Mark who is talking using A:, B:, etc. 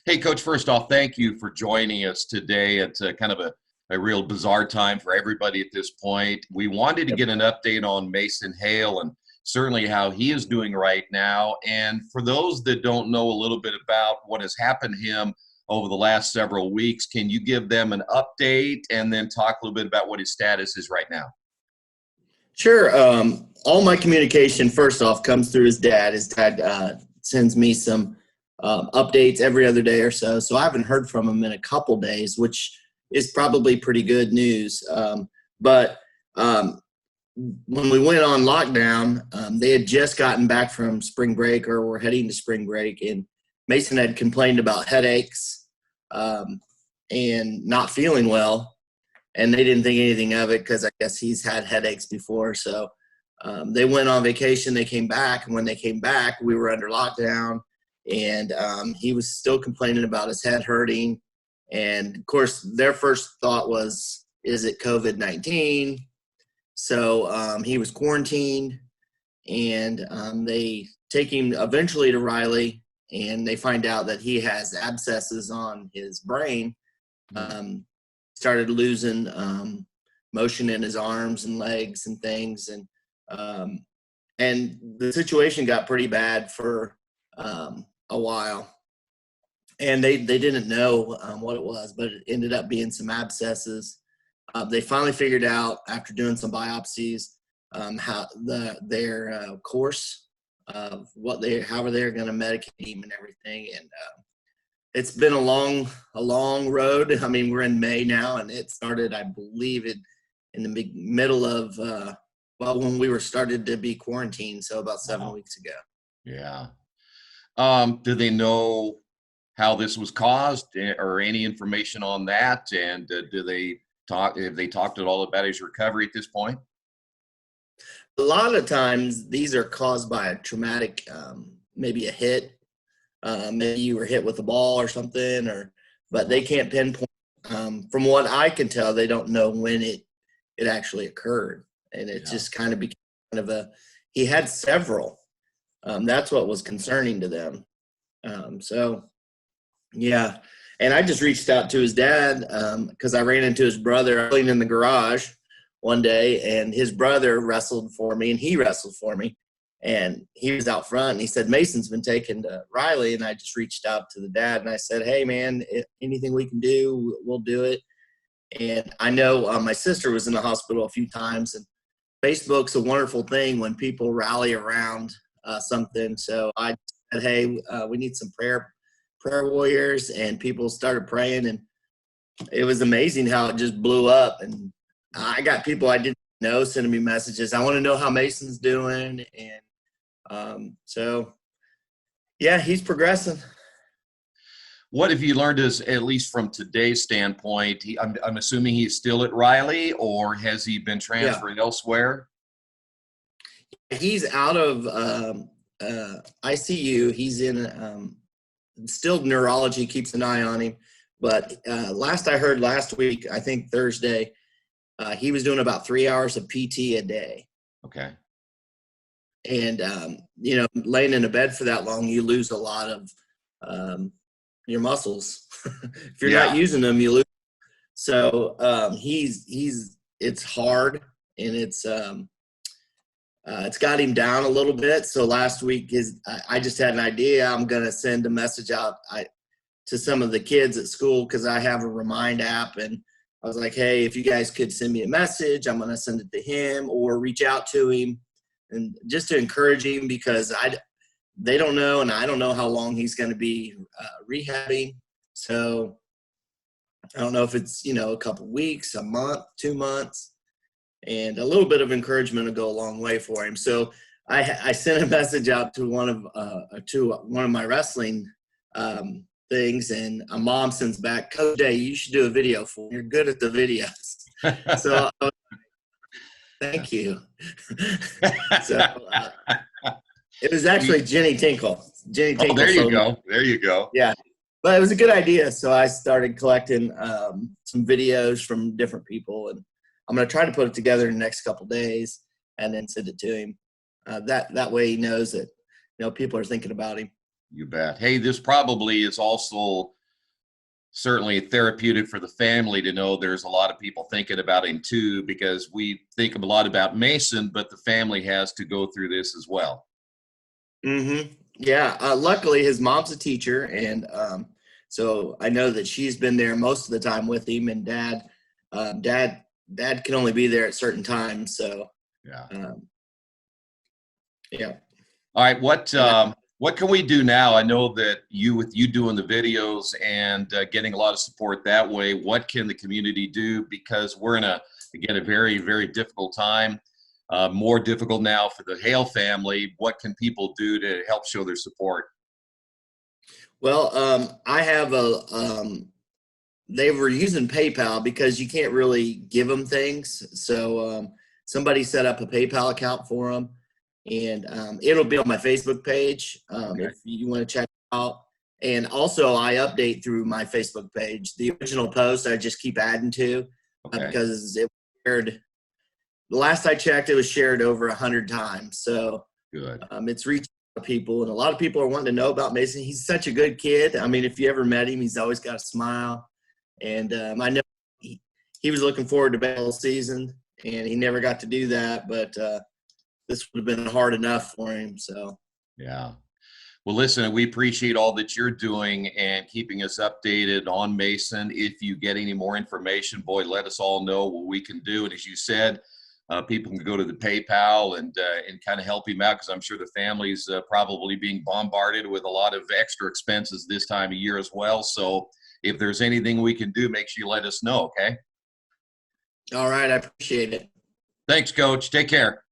A: Hey, Coach, first off, thank you for joining us today. It's kind of a real bizarre time for everybody at this point. We wanted to
B: Yep.
A: get an update on Mason Hale and certainly how he is doing right now. And for those that don't know a little bit about what has happened to him over the last several weeks, can you give them an update and then talk a little bit about what his status is right now?
B: Sure. All my communication, first off, comes through his dad. His dad sends me some updates every other day or so. So I haven't heard from him in a couple days, which is probably pretty good news. But when we went on lockdown, they had just gotten back from spring break or were heading to spring break. And Mason had complained about headaches and not feeling well. And they didn't think anything of it because I guess he's had headaches before. So they went on vacation. They came back. And when they came back, we were under lockdown. And he was still complaining about his head hurting. And, of course, their first thought was, is it COVID-19? So he was quarantined. And they take him eventually to Riley. And they find out that he has abscesses on his brain. Started losing motion in his arms and legs and things, and the situation got pretty bad for a while, and they didn't know what it was, but it ended up being some abscesses. They finally figured out after doing some biopsies how their course of how they're going to medicate him and everything, and it's been a long road. I mean, we're in May now, and it started, I believe, in the middle of, when we were started to be quarantined, so about 7 weeks ago.
A: Yeah. Do they know how this was caused or any information on that? And have they talked at all about his recovery at this point?
B: A lot of times these are caused by a traumatic, maybe a hit. Maybe you were hit with a ball or something, but they can't pinpoint. From what I can tell, they don't know when it actually occurred, and it just kind of became he had several. That's what was concerning to them. So, yeah, and I just reached out to his dad because I ran into his brother in the garage one day, and his brother wrestled for me, and he wrestled for me. And he was out front, and he said, Mason's been taken to Riley. And I just reached out to the dad, and I said, hey, man, anything we can do, we'll do it. And I know my sister was in the hospital a few times, and Facebook's a wonderful thing when people rally around something. So I said, hey, we need some prayer warriors, and people started praying. And it was amazing how it just blew up. And I got people I didn't know sending me messages. I want to know how Mason's doing. And so, yeah, he's progressing.
A: What have you learned at least from today's standpoint? I'm assuming he's still at Riley, or has he been transferred elsewhere?
B: He's out of ICU. He's in still neurology, keeps an eye on him. But last I heard last week, I think Thursday, he was doing about 3 hours of PT a day.
A: Okay.
B: And, laying in a bed for that long, you lose a lot of your muscles. If you're not using them, you lose. So it's hard, and it's got him down a little bit. So last week I just had an idea. I'm going to send a message out to some of the kids at school because I have a Remind app, and I was like, hey, if you guys could send me a message, I'm going to send it to him or reach out to him. And just to encourage him, because they don't know, and I don't know how long he's going to be rehabbing. So I don't know if it's, a couple weeks, a month, 2 months, and a little bit of encouragement will go a long way for him. So I sent a message out to one of my wrestling things, and a mom sends back, Coach Day, you should do a video for me. You're good at the videos. So thank you. So it was actually Jenny Tinkle.
A: Oh, there you go. There you go.
B: Yeah. But it was a good idea. So I started collecting some videos from different people, and I'm going to try to put it together in the next couple of days and then send it to him. That way he knows that, people are thinking about him.
A: You bet. Hey, this probably is also certainly therapeutic for the family to know there's a lot of people thinking about him too, because we think a lot about Mason, but the family has to go through this as well.
B: Yeah. Luckily, his mom's a teacher, and so I know that she's been there most of the time with him. And dad can only be there at certain times. So
A: Yeah.
B: um, yeah.
A: All right.
B: And
A: What can we do now? I know that with you doing the videos and getting a lot of support that way, what can the community do? Because we're in again, a very, very difficult time. More difficult now for the HALE family. What can people do to help show their support?
B: Well, I have they were using PayPal because you can't really give them things. So somebody set up a PayPal account for them, and it'll be on my Facebook page
A: Okay.
B: if you want to check it out. And also, I update through my Facebook page. The original post I just keep adding to
A: Okay.
B: because it was shared. The last I checked, it was shared over 100 times. So
A: Good.
B: it's reaching out to people, and a lot of people are wanting to know about Mason. He's such a good kid. I mean, if you ever met him, he's always got a smile. And I know he was looking forward to baseball season, and he never got to do that. But this would have been hard enough for him. So
A: Yeah. Well, listen, we appreciate all that you're doing and keeping us updated on Mason. If you get any more information, boy, let us all know what we can do. And as you said, people can go to the PayPal and kind of help him out, because I'm sure the family's probably being bombarded with a lot of extra expenses this time of year as well. So if there's anything we can do, make sure you let us know, okay?
B: all right, I appreciate it.
A: Thanks, Coach. Take care.